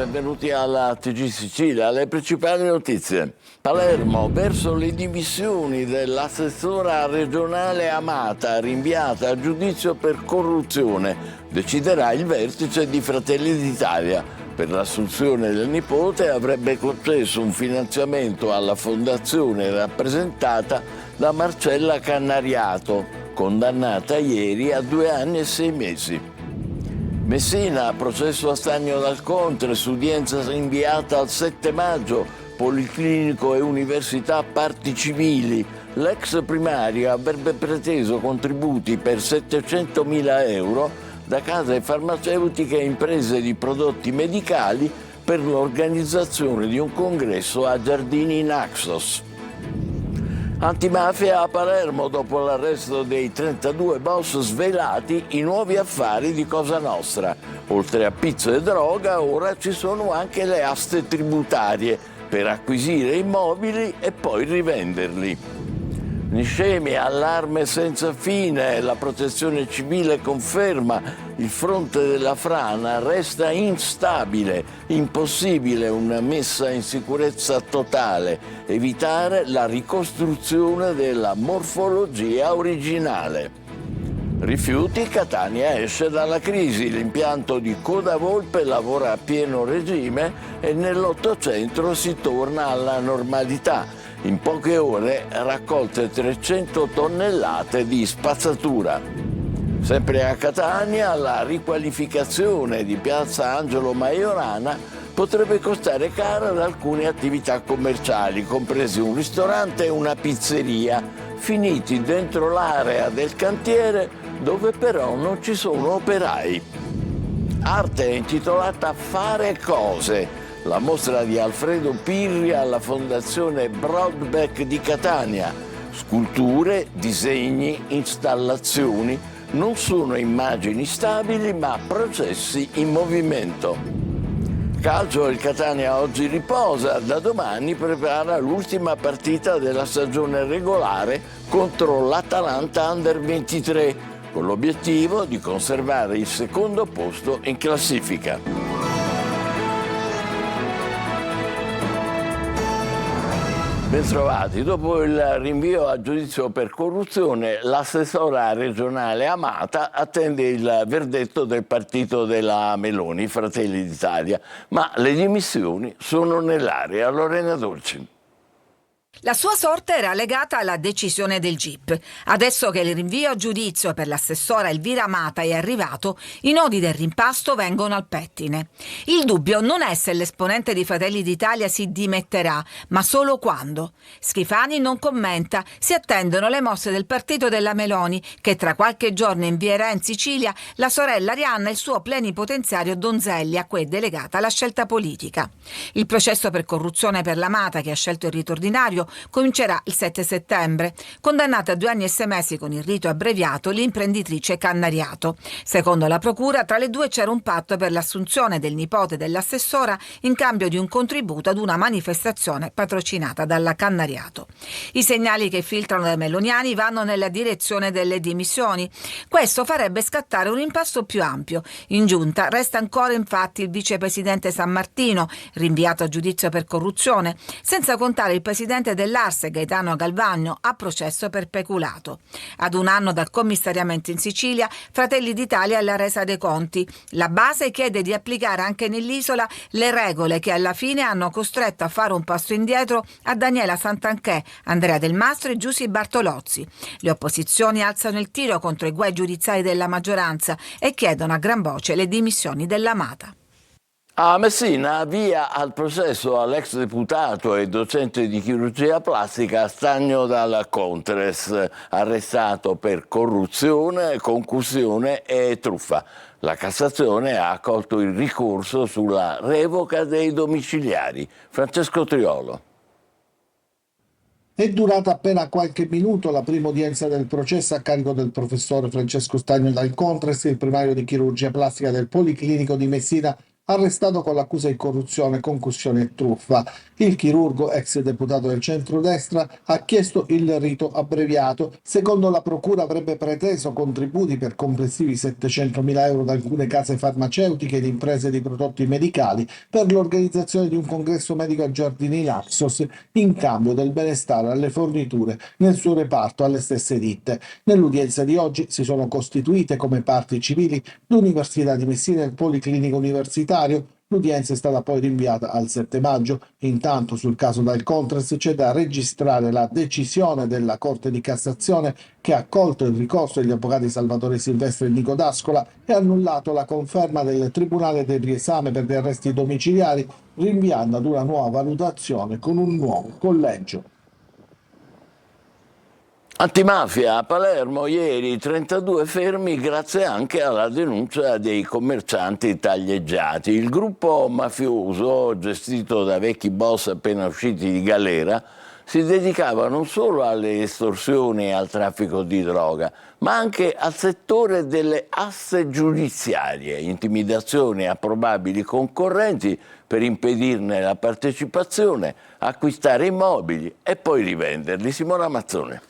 benvenuti alla TG Sicilia. Le principali notizie. Palermo verso le dimissioni dell'assessora regionale Amata, rinviata a giudizio per corruzione. Deciderà il vertice di Fratelli d'Italia. Per l'assunzione del nipote avrebbe concesso un finanziamento alla fondazione rappresentata da Marcella Cannariato, condannata ieri a 2 anni e 6 mesi. Messina, processo a Stagno dal Contres, udienza rinviata al 7 maggio, Policlinico e Università parti civili. L'ex primario avrebbe preteso contributi per 700.000 euro da case farmaceutiche e imprese di prodotti medicali per l'organizzazione di un congresso a Giardini Naxos. Antimafia a Palermo, dopo l'arresto dei 32 boss svelati, i nuovi affari di Cosa Nostra. Oltre a pizza e droga, ora ci sono anche le aste tributarie per acquisire immobili e poi rivenderli. Niscemi, allarme senza fine, la protezione civile conferma il fronte della frana resta instabile, impossibile una messa in sicurezza totale, evitare la ricostruzione della morfologia originale. Rifiuti, Catania esce dalla crisi, l'impianto di Coda Volpe lavora a pieno regime e nell'800 si torna alla normalità. In poche ore raccolte 300 tonnellate di spazzatura. Sempre a Catania, la riqualificazione di piazza Angelo Majorana potrebbe costare cara ad alcune attività commerciali, compresi un ristorante e una pizzeria, finiti dentro l'area del cantiere dove però non ci sono operai. Arte intitolata Fare Cose. La mostra di Alfredo Pirri alla Fondazione Broadback di Catania. Sculture, disegni, installazioni non sono immagini stabili ma processi in movimento. Calcio, il Catania oggi riposa, da domani prepara l'ultima partita della stagione regolare contro l'Atalanta Under 23 con l'obiettivo di conservare il secondo posto in classifica. Bentrovati. Dopo il rinvio a giudizio per corruzione, l'assessora regionale Amata attende il verdetto del partito della Meloni, Fratelli d'Italia, ma le dimissioni sono nell'aria. Lorena Dolci. La sua sorte era legata alla decisione del GIP. Adesso che il rinvio a giudizio per l'assessora Elvira Amata è arrivato, i nodi del rimpasto vengono al pettine. Il dubbio non è se l'esponente di Fratelli d'Italia si dimetterà, ma solo quando. Schifani non commenta, si attendono le mosse del partito della Meloni, che tra qualche giorno invierà in Sicilia la sorella Arianna e il suo plenipotenziario Donzelli, a cui è delegata la scelta politica. Il processo per corruzione per l'Amata, che ha scelto il rito ordinario, comincerà il 7 settembre. Condannata a 2 anni e 6 mesi con il rito abbreviato l'imprenditrice Cannariato. Secondo la procura, tra le due c'era un patto per l'assunzione del nipote dell'assessora in cambio di un contributo ad una manifestazione patrocinata dalla Cannariato. I segnali che filtrano dai meloniani vanno nella direzione delle dimissioni. Questo farebbe scattare un impasto più ampio. In giunta resta ancora infatti il vicepresidente San Martino, rinviato a giudizio per corruzione, senza contare il presidente dell'Arse Gaetano Galvagno a processo per peculato. Ad 1 anno dal commissariamento in Sicilia, Fratelli d'Italia è la resa dei conti. La base chiede di applicare anche nell'isola le regole che alla fine hanno costretto a fare un passo indietro a Daniela Santanchè, Andrea Del Mastro e Giussi Bartolozzi. Le opposizioni alzano il tiro contro i guai giudiziari della maggioranza e chiedono a gran voce le dimissioni dell'Amata. A Messina, via al processo all'ex deputato e docente di chirurgia plastica Stagno dal Contres, arrestato per corruzione, concussione e truffa. La Cassazione ha accolto il ricorso sulla revoca dei domiciliari. Francesco Triolo. È durata appena qualche minuto la prima udienza del processo a carico del professor Francesco Stagno dal Contres, il primario di chirurgia plastica del Policlinico di Messina, arrestato con l'accusa di corruzione, concussione e truffa. Il chirurgo, ex deputato del centrodestra, ha chiesto il rito abbreviato. Secondo la procura avrebbe preteso contributi per complessivi 700.000 euro da alcune case farmaceutiche ed imprese di prodotti medicali per l'organizzazione di un congresso medico a Giardini Naxos in cambio del benestare alle forniture nel suo reparto alle stesse ditte. Nell'udienza di oggi si sono costituite come parti civili l'Università di Messina e il Policlinico Universitario. L'udienza è stata poi rinviata al 7 maggio. Intanto sul caso Dal Contres c'è da registrare la decisione della Corte di Cassazione che ha accolto il ricorso degli avvocati Salvatore Silvestri e Nico D'Ascola e ha annullato la conferma del Tribunale del riesame per gli arresti domiciliari, rinviando ad una nuova valutazione con un nuovo collegio. Antimafia a Palermo, ieri 32 fermi grazie anche alla denuncia dei commercianti taglieggiati. Il gruppo mafioso, gestito da vecchi boss appena usciti di galera, si dedicava non solo alle estorsioni e al traffico di droga, ma anche al settore delle aste giudiziarie, intimidazioni a probabili concorrenti per impedirne la partecipazione, acquistare immobili e poi rivenderli. Simona Mazzone.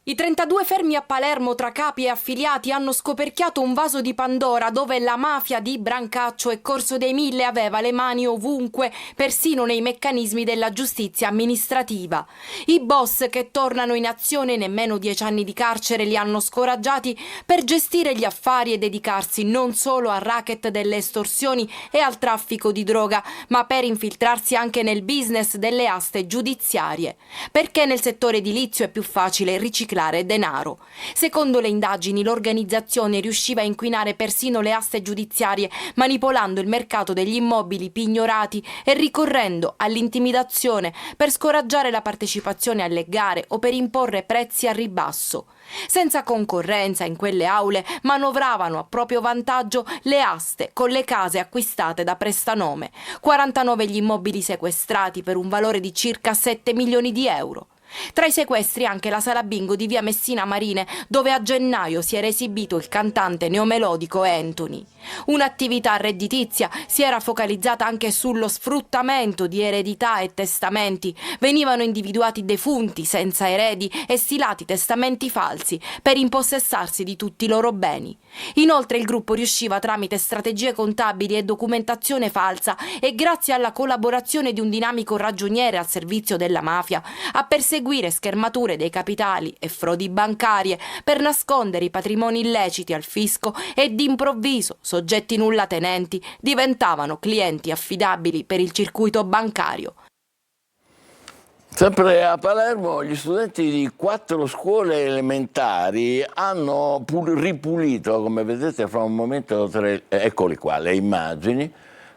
I 32 fermi a Palermo tra capi e affiliati hanno scoperchiato un vaso di Pandora dove la mafia di Brancaccio e Corso dei Mille aveva le mani ovunque, persino nei meccanismi della giustizia amministrativa. I boss che tornano in azione nemmeno 10 anni di carcere li hanno scoraggiati per gestire gli affari e dedicarsi non solo al racket delle estorsioni e al traffico di droga, ma per infiltrarsi anche nel business delle aste giudiziarie. Perché nel settore edilizio è più facile riciclare denaro. Secondo le indagini, l'organizzazione riusciva a inquinare persino le aste giudiziarie, manipolando il mercato degli immobili pignorati e ricorrendo all'intimidazione per scoraggiare la partecipazione alle gare o per imporre prezzi a ribasso. Senza concorrenza in quelle aule manovravano a proprio vantaggio le aste con le case acquistate da prestanome. 49 gli immobili sequestrati per un valore di circa 7 milioni di euro. Tra i sequestri anche la sala bingo di via Messina Marine, dove a gennaio si era esibito il cantante neomelodico Anthony. Un'attività redditizia si era focalizzata anche sullo sfruttamento di eredità e testamenti. Venivano individuati defunti senza eredi e stilati testamenti falsi per impossessarsi di tutti i loro beni. Inoltre il gruppo riusciva tramite strategie contabili e documentazione falsa e grazie alla collaborazione di un dinamico ragioniere al servizio della mafia a perseguire schermature dei capitali e frodi bancarie per nascondere i patrimoni illeciti al fisco e d'improvviso soggetti nullatenenti diventavano clienti affidabili per il circuito bancario. Sempre a Palermo gli studenti di 4 scuole elementari hanno ripulito, come vedete fra un momento, eccoli qua, le immagini,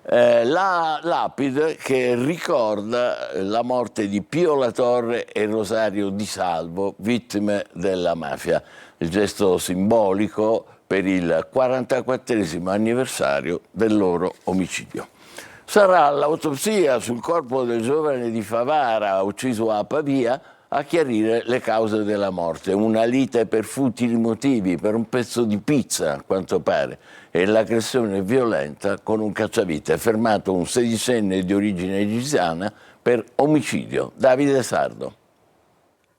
la lapide che ricorda la morte di Pio La Torre e Rosario Di Salvo, vittime della mafia. Il gesto simbolico per il 44esimo anniversario del loro omicidio. Sarà l'autopsia sul corpo del giovane di Favara, ucciso a Pavia, a chiarire le cause della morte. Una lite per futili motivi, per un pezzo di pizza, a quanto pare, e l'aggressione violenta con un cacciavite. È fermato un 16enne di origine egiziana per omicidio. Davide Sardo.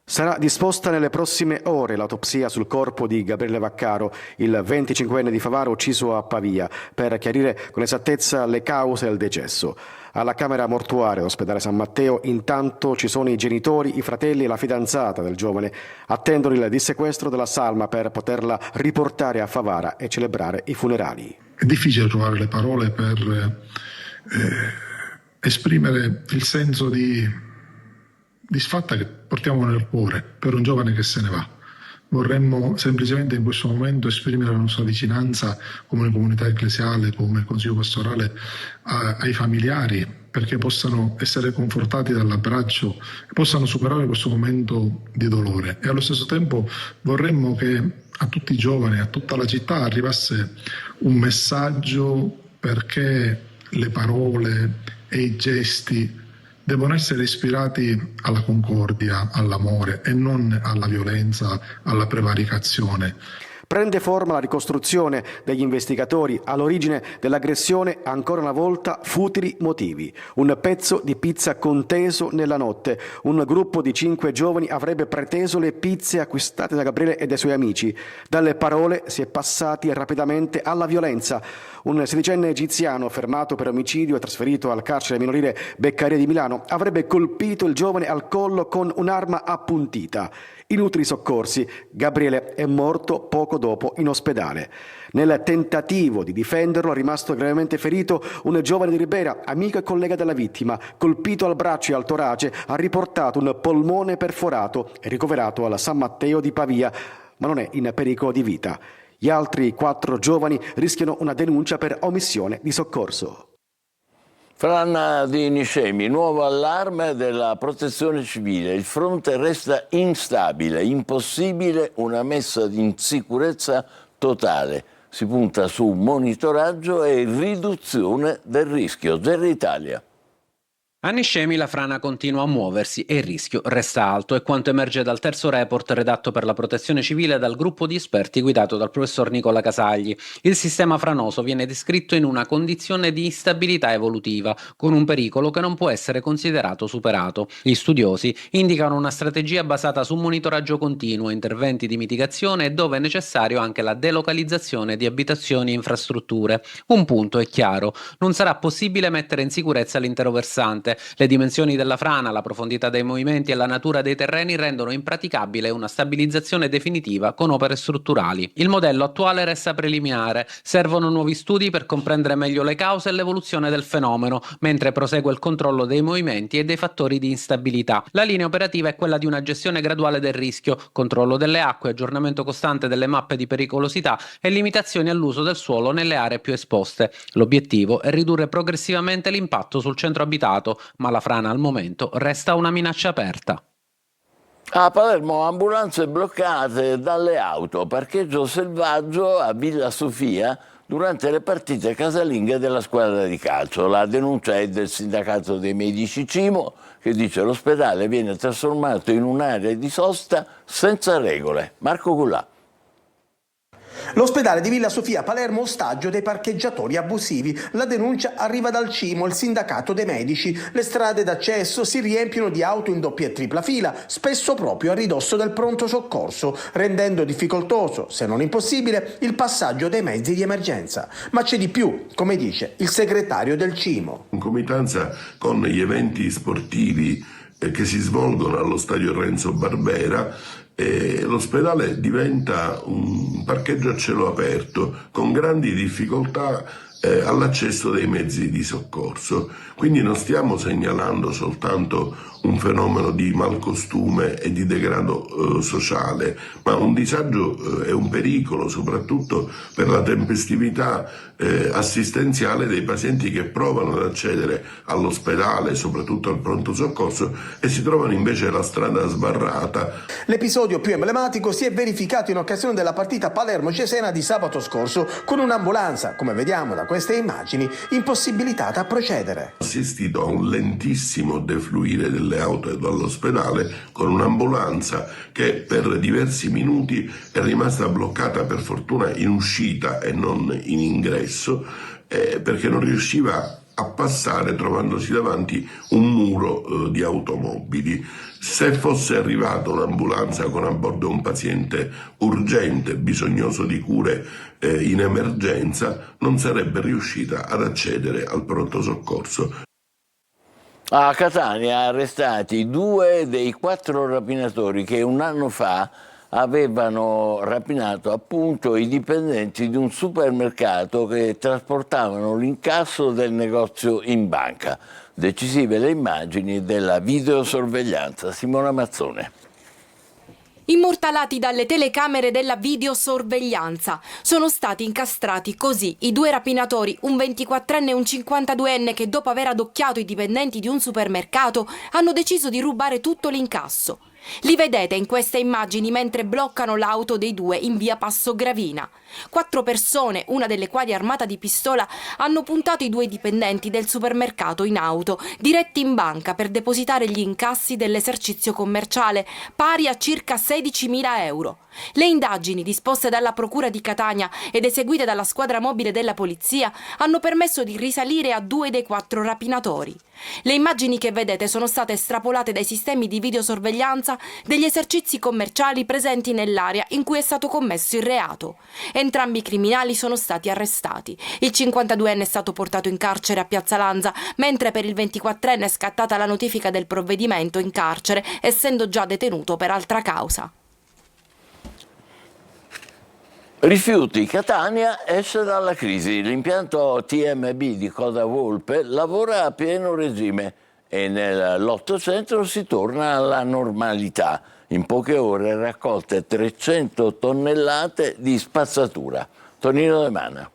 Sarà disposta nelle prossime ore l'autopsia sul corpo di Gabriele Vaccaro, il 25enne di Favara ucciso a Pavia, per chiarire con esattezza le cause del decesso. Alla camera mortuaria dell'ospedale San Matteo intanto ci sono i genitori, i fratelli e la fidanzata del giovane. Attendono il dissequestro della salma per poterla riportare a Favara e celebrare i funerali. È difficile trovare le parole per esprimere il senso di disfatta che portiamo nel cuore per un giovane che se ne va. Vorremmo semplicemente in questo momento esprimere la nostra vicinanza come comunità ecclesiale, come consiglio pastorale ai familiari, perché possano essere confortati dall'abbraccio e possano superare questo momento di dolore. E allo stesso tempo vorremmo che a tutti i giovani, a tutta la città arrivasse un messaggio, perché le parole e i gesti devono essere ispirati alla concordia, all'amore e non alla violenza, alla prevaricazione. Prende forma la ricostruzione degli investigatori all'origine dell'aggressione, ancora una volta futili motivi. Un pezzo di pizza conteso nella notte. Un gruppo di 5 giovani avrebbe preteso le pizze acquistate da Gabriele e dai suoi amici. Dalle parole si è passati rapidamente alla violenza. Un 16enne egiziano fermato per omicidio e trasferito al carcere minorile Beccaria di Milano avrebbe colpito il giovane al collo con un'arma appuntita. Inutili soccorsi, Gabriele è morto poco dopo in ospedale. Nel tentativo di difenderlo è rimasto gravemente ferito un giovane di Ribera, amico e collega della vittima, colpito al braccio e al torace, ha riportato un polmone perforato e ricoverato al San Matteo di Pavia, ma non è in pericolo di vita. Gli altri 4 giovani rischiano una denuncia per omissione di soccorso. Fran di Niscemi, nuovo allarme della Protezione Civile. Il fronte resta instabile, impossibile una messa in sicurezza totale. Si punta su monitoraggio e riduzione del rischio. Gerry Italia. A Niscemi la frana continua a muoversi e il rischio resta alto, è quanto emerge dal terzo report redatto per la Protezione Civile dal gruppo di esperti guidato dal professor Nicola Casagli. Il sistema franoso viene descritto in una condizione di instabilità evolutiva, con un pericolo che non può essere considerato superato. Gli studiosi indicano una strategia basata su monitoraggio continuo, interventi di mitigazione e, dove è necessario, anche la delocalizzazione di abitazioni e infrastrutture. Un punto è chiaro: non sarà possibile mettere in sicurezza l'intero versante. Le dimensioni della frana, la profondità dei movimenti e la natura dei terreni rendono impraticabile una stabilizzazione definitiva con opere strutturali. Il modello attuale resta preliminare, servono nuovi studi per comprendere meglio le cause e l'evoluzione del fenomeno, mentre prosegue il controllo dei movimenti e dei fattori di instabilità. La linea operativa è quella di una gestione graduale del rischio, controllo delle acque, aggiornamento costante delle mappe di pericolosità e limitazioni all'uso del suolo nelle aree più esposte. L'obiettivo è ridurre progressivamente l'impatto sul centro abitato, ma la frana al momento resta una minaccia aperta. A Palermo ambulanze bloccate dalle auto, parcheggio selvaggio a Villa Sofia durante le partite casalinghe della squadra di calcio. La denuncia è del sindacato dei medici Cimo, che dice che l'ospedale viene trasformato in un'area di sosta senza regole. Marco Gullà. L'ospedale di Villa Sofia a Palermo ostaggio dei parcheggiatori abusivi. La denuncia arriva dal Cimo, il sindacato dei medici. Le strade d'accesso si riempiono di auto in doppia e tripla fila, spesso proprio a ridosso del pronto soccorso, rendendo difficoltoso, se non impossibile, il passaggio dei mezzi di emergenza. Ma c'è di più, come dice il segretario del Cimo. In concomitanza con gli eventi sportivi che si svolgono allo stadio Renzo Barbera, l'ospedale diventa un parcheggio a cielo aperto con grandi difficoltà all'accesso dei mezzi di soccorso. Quindi non stiamo segnalando soltanto un fenomeno di malcostume e di degrado sociale, ma un disagio e un pericolo soprattutto per la tempestività assistenziale dei pazienti che provano ad accedere all'ospedale, soprattutto al pronto soccorso, e si trovano invece la strada sbarrata. L'episodio più emblematico si è verificato in occasione della partita Palermo-Cesena di sabato scorso, con un'ambulanza, come vediamo da queste immagini, impossibilitata a procedere. Assistito a un lentissimo defluire delle auto dall'ospedale con un'ambulanza che per diversi minuti è rimasta bloccata, per fortuna in uscita e non in ingresso, perché non riusciva a passare, trovandosi davanti un muro di automobili. Se fosse arrivata un'ambulanza con a bordo un paziente urgente, bisognoso di cure in emergenza, non sarebbe riuscita ad accedere al pronto soccorso. A Catania arrestati 2 dei 4 rapinatori che un anno fa avevano rapinato appunto i dipendenti di un supermercato che trasportavano l'incasso del negozio in banca. Decisive le immagini della videosorveglianza. Simona Mazzone. Immortalati dalle telecamere della videosorveglianza. Sono stati incastrati così i 2 rapinatori, un 24enne e un 52enne, che dopo aver adocchiato i dipendenti di un supermercato hanno deciso di rubare tutto l'incasso. Li vedete in queste immagini mentre bloccano l'auto dei due in via Passo Gravina. 4 persone, una delle quali armata di pistola, hanno puntato i 2 dipendenti del supermercato in auto, diretti in banca per depositare gli incassi dell'esercizio commerciale, pari a circa 16.000 euro. Le indagini disposte dalla Procura di Catania ed eseguite dalla squadra mobile della polizia hanno permesso di risalire a 2 dei 4 rapinatori. Le immagini che vedete sono state estrapolate dai sistemi di videosorveglianza degli esercizi commerciali presenti nell'area in cui è stato commesso il reato. Entrambi i criminali sono stati arrestati. Il 52enne è stato portato in carcere a Piazza Lanza, mentre per il 24enne è scattata la notifica del provvedimento in carcere, essendo già detenuto per altra causa. Rifiuti, Catania esce dalla crisi. L'impianto TMB di Coda Volpe lavora a pieno regime e nel lotto centro si torna alla normalità. In poche ore raccolte 300 tonnellate di spazzatura. Tonino De Mana.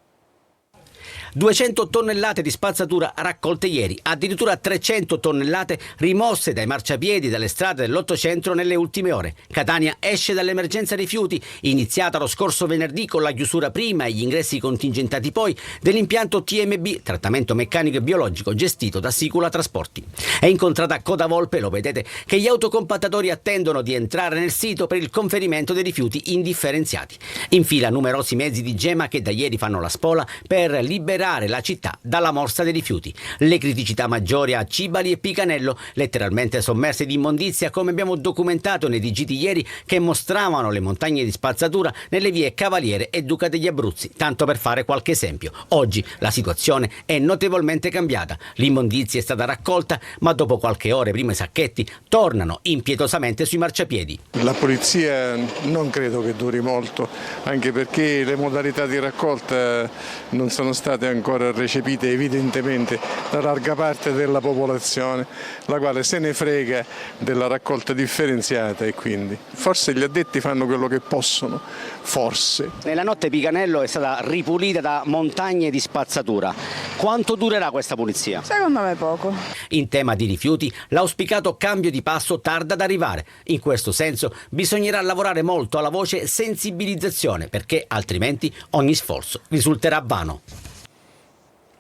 200 tonnellate di spazzatura raccolte ieri, addirittura 300 tonnellate rimosse dai marciapiedi dalle strade dell'Ottocentro nelle ultime ore. Catania esce dall'emergenza rifiuti, iniziata lo scorso venerdì con la chiusura prima e gli ingressi contingentati poi dell'impianto TMB, trattamento meccanico e biologico gestito da Sicula Trasporti. È incontrata a Coda Volpe, lo vedete, che gli autocompattatori attendono di entrare nel sito per il conferimento dei rifiuti indifferenziati. In fila numerosi mezzi di Gema che da ieri fanno la spola per liberare la città dalla morsa dei rifiuti. Le criticità maggiori a Cibali e Picanello, letteralmente sommerse di immondizia, come abbiamo documentato nei digiti ieri, che mostravano le montagne di spazzatura nelle vie Cavaliere e Duca degli Abruzzi, tanto per fare qualche esempio. Oggi la situazione è notevolmente cambiata. L'immondizia è stata raccolta, ma dopo qualche ore prima i sacchetti tornano impietosamente sui marciapiedi. La polizia non credo che duri molto, anche perché le modalità di raccolta non sono state ancora recepite evidentemente da larga parte della popolazione, la quale se ne frega della raccolta differenziata e quindi forse gli addetti fanno quello che possono, forse. Nella notte Picanello è stata ripulita da montagne di spazzatura. Quanto durerà questa pulizia? Secondo me poco. In tema di rifiuti, l'auspicato cambio di passo tarda ad arrivare. In questo senso bisognerà lavorare molto alla voce sensibilizzazione, perché altrimenti ogni sforzo risulterà vano.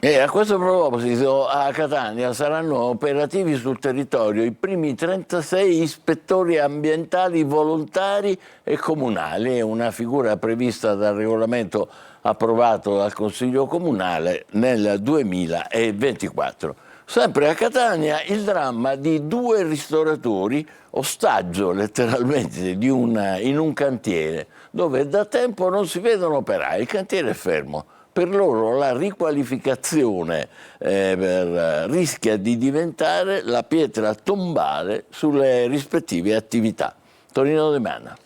E a questo proposito a Catania saranno operativi sul territorio i primi 36 ispettori ambientali volontari e comunali. È una figura prevista dal regolamento approvato dal Consiglio Comunale nel 2024. Sempre a Catania il dramma di 2 ristoratori, ostaggio letteralmente in un cantiere dove da tempo non si vedono operai, il cantiere è fermo. Per loro la riqualificazione rischia di diventare la pietra tombale sulle rispettive attività. Tonino De Mana.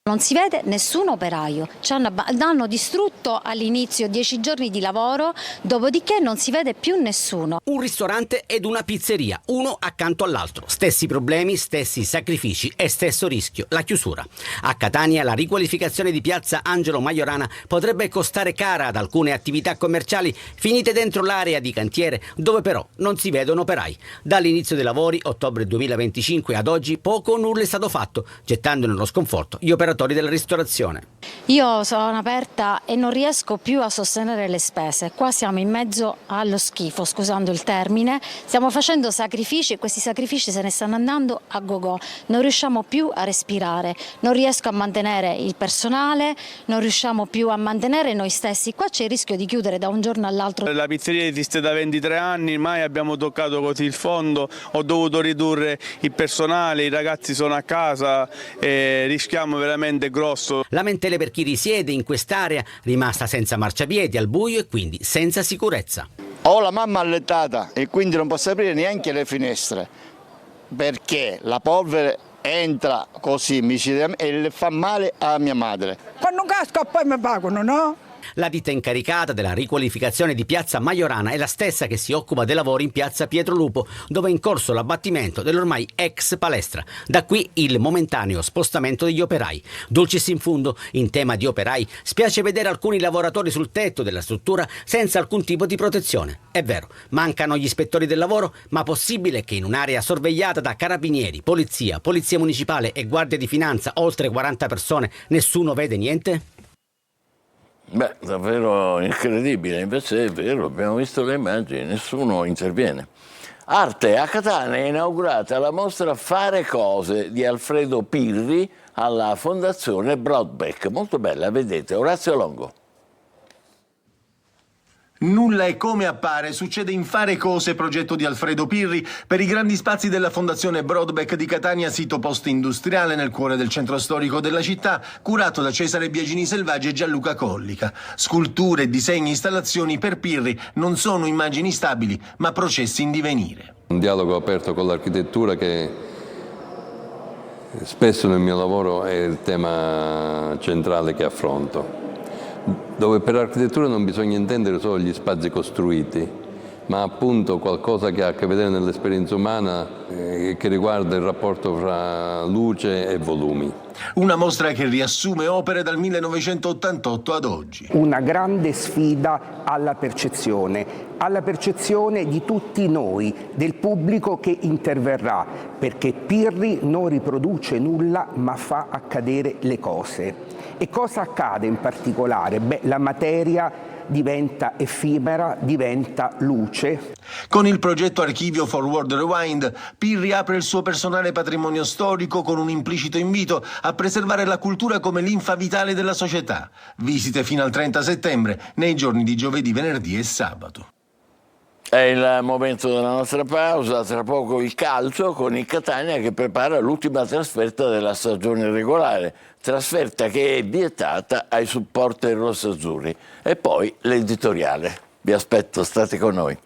Non si vede nessun operaio, hanno distrutto all'inizio 10 giorni di lavoro, dopodiché non si vede più nessuno. Un ristorante ed una pizzeria, uno accanto all'altro. Stessi problemi, stessi sacrifici e stesso rischio, la chiusura. A Catania la riqualificazione di piazza Angelo Majorana potrebbe costare cara ad alcune attività commerciali finite dentro l'area di cantiere dove però non si vedono operai. Dall'inizio dei lavori, ottobre 2025 ad oggi, poco o nulla è stato fatto, gettando nello sconforto gli operatori della ristorazione. Io sono aperta e non riesco più a sostenere le spese. Qua siamo in mezzo allo schifo, scusando il termine. Stiamo facendo sacrifici e questi sacrifici se ne stanno andando a go-go. Non riusciamo più a respirare, non riesco a mantenere il personale, non riusciamo più a mantenere noi stessi. Qua c'è il rischio di chiudere da un giorno all'altro. La pizzeria esiste da 23 anni, mai abbiamo toccato così il fondo, ho dovuto ridurre il personale, i ragazzi sono a casa e rischiamo veramente grosso. Lamentele per chi risiede in quest'area rimasta senza marciapiedi, al buio e quindi senza sicurezza. Ho la mamma allettata e quindi non posso aprire neanche le finestre perché la polvere entra così micidiamente e le fa male a mia madre. Quando casco poi mi pagano, no? La ditta incaricata della riqualificazione di Piazza Majorana è la stessa che si occupa dei lavori in Piazza Pietro Lupo, dove è in corso l'abbattimento dell'ormai ex palestra. Da qui il momentaneo spostamento degli operai. Dulcis in fundo, in tema di operai, spiace vedere alcuni lavoratori sul tetto della struttura senza alcun tipo di protezione. È vero, mancano gli ispettori del lavoro, ma possibile che in un'area sorvegliata da carabinieri, polizia municipale e guardia di finanza, oltre 40 persone, nessuno vede niente? Beh, davvero incredibile, invece è vero, abbiamo visto le immagini, nessuno interviene. Arte, a Catania è inaugurata la mostra Fare cose di Alfredo Pirri alla Fondazione Broadback, molto bella, vedete, Orazio Longo. Nulla è come appare, succede in Fare cose, progetto di Alfredo Pirri, per i grandi spazi della Fondazione Broadback di Catania, sito post-industriale nel cuore del centro storico della città, curato da Cesare Biagini Selvaggi e Gianluca Collica. Sculture, disegni, installazioni per Pirri non sono immagini stabili, ma processi in divenire. Un dialogo aperto con l'architettura che spesso nel mio lavoro è il tema centrale che affronto, dove per architettura non bisogna intendere solo gli spazi costruiti, ma appunto qualcosa che ha a che vedere nell'esperienza umana che riguarda il rapporto fra luce e volumi. Una mostra che riassume opere dal 1988 ad oggi. Una grande sfida alla percezione di tutti noi, del pubblico che interverrà, perché Pirri non riproduce nulla ma fa accadere le cose. E cosa accade in particolare? Beh, la materia diventa effimera, diventa luce. Con il progetto Archivio Forward Rewind, Pirri apre il suo personale patrimonio storico con un implicito invito a preservare la cultura come linfa vitale della società. Visite fino al 30 settembre, nei giorni di giovedì, venerdì e sabato. È il momento della nostra pausa, tra poco il calcio con il Catania che prepara l'ultima trasferta della stagione regolare, trasferta che è vietata ai supporter rossazzurri. E poi l'editoriale. Vi aspetto, state con noi.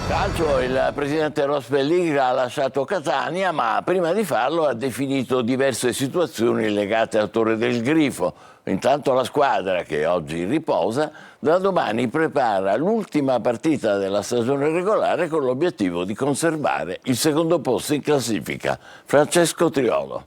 Calcio, il presidente Ross Pellegrini ha lasciato Catania, ma prima di farlo ha definito diverse situazioni legate al Torre del Grifo. Intanto la squadra, che oggi riposa, da domani prepara l'ultima partita della stagione regolare con l'obiettivo di conservare il secondo posto in classifica. Francesco Triolo.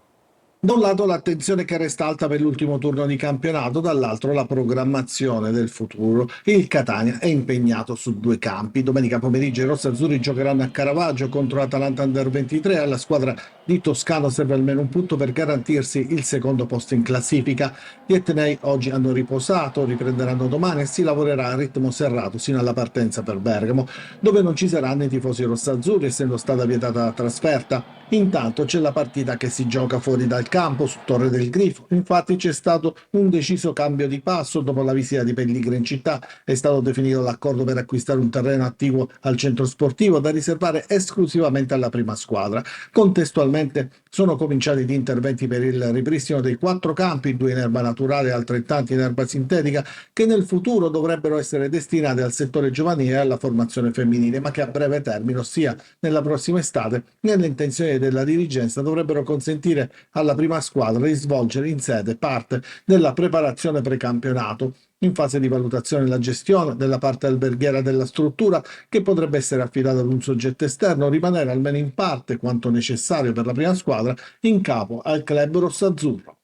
Da un lato l'attenzione che resta alta per l'ultimo turno di campionato, dall'altro la programmazione del futuro. Il Catania è impegnato su due campi. Domenica pomeriggio i rossazzurri giocheranno a Caravaggio contro l'Atalanta Under 23. Alla squadra di Toscano serve almeno un punto per garantirsi il secondo posto in classifica. Gli etnei oggi hanno riposato, riprenderanno domani e si lavorerà a ritmo serrato sino alla partenza per Bergamo, dove non ci saranno i tifosi rossazzurri, essendo stata vietata la trasferta. Intanto c'è la partita che si gioca fuori dal campo su Torre del Grifo. Infatti c'è stato un deciso cambio di passo dopo la visita di Pellegrini in città. È stato definito l'accordo per acquistare un terreno attiguo al centro sportivo da riservare esclusivamente alla prima squadra. Contestualmente sono cominciati gli interventi per il ripristino dei 4 campi, 2 in erba naturale e altrettanti in erba sintetica, che nel futuro dovrebbero essere destinati al settore giovanile e alla formazione femminile, ma che a breve termine, ossia nella prossima estate, nelle intenzioni della dirigenza, dovrebbero consentire alla prima squadra di svolgere in sede parte della preparazione precampionato, in fase di valutazione la gestione della parte alberghiera della struttura, che potrebbe essere affidata ad un soggetto esterno, rimanere almeno in parte quanto necessario per la prima squadra in capo al club rossazzurro.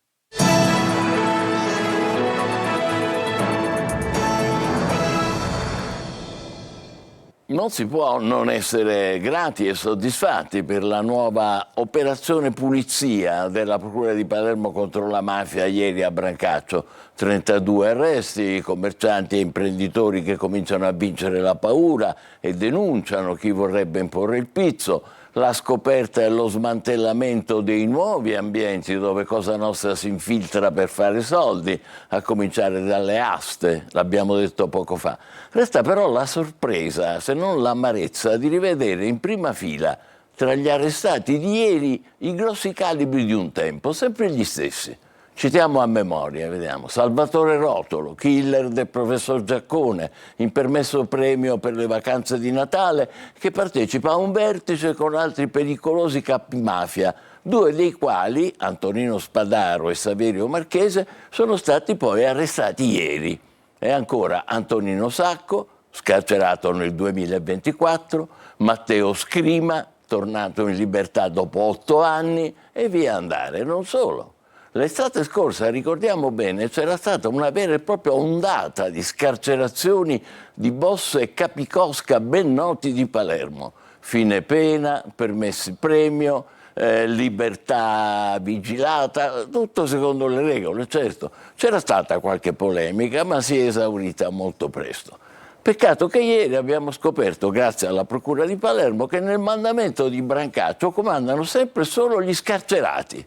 Non si può non essere grati e soddisfatti per la nuova operazione pulizia della Procura di Palermo contro la mafia ieri a Brancaccio. 32 arresti, commercianti e imprenditori che cominciano a vincere la paura e denunciano chi vorrebbe imporre il pizzo. La scoperta e lo smantellamento dei nuovi ambienti dove Cosa Nostra si infiltra per fare soldi, a cominciare dalle aste, l'abbiamo detto poco fa. Resta però la sorpresa, se non l'amarezza, di rivedere in prima fila tra gli arrestati di ieri i grossi calibri di un tempo, sempre gli stessi. Citiamo a memoria, vediamo, Salvatore Rotolo, killer del professor Giaccone, impermesso premio per le vacanze di Natale, che partecipa a un vertice con altri pericolosi capi mafia, 2 dei quali, Antonino Spadaro e Saverio Marchese, sono stati poi arrestati ieri. E ancora Antonino Sacco, scarcerato nel 2024, Matteo Scrima, tornato in libertà dopo 8 anni, e via andare. Non solo. L'estate scorsa, ricordiamo bene, c'era stata una vera e propria ondata di scarcerazioni di boss e capicosca ben noti di Palermo. Fine pena, permessi premio, libertà vigilata, tutto secondo le regole, certo. C'era stata qualche polemica, ma si è esaurita molto presto. Peccato che ieri abbiamo scoperto, grazie alla Procura di Palermo, che nel mandamento di Brancaccio comandano sempre solo gli scarcerati.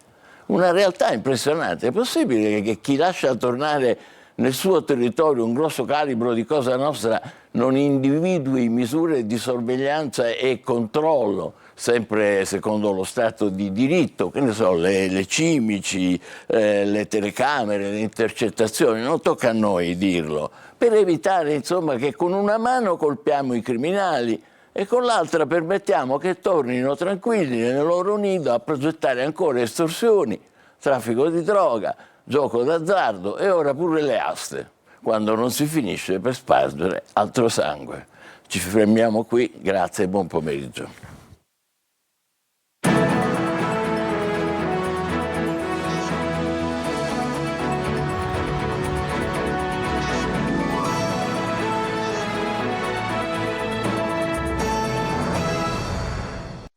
Una realtà impressionante. È possibile che chi lascia tornare nel suo territorio un grosso calibro di Cosa Nostra non individui misure di sorveglianza e controllo, sempre secondo lo Stato di diritto, che ne so, le cimici, le telecamere, le intercettazioni, non tocca a noi dirlo, per evitare insomma che con una mano colpiamo i criminali e con l'altra permettiamo che tornino tranquilli nel loro nido a progettare ancora estorsioni, traffico di droga, gioco d'azzardo e ora pure le aste, quando non si finisce per spargere altro sangue. Ci fermiamo qui, grazie e buon pomeriggio.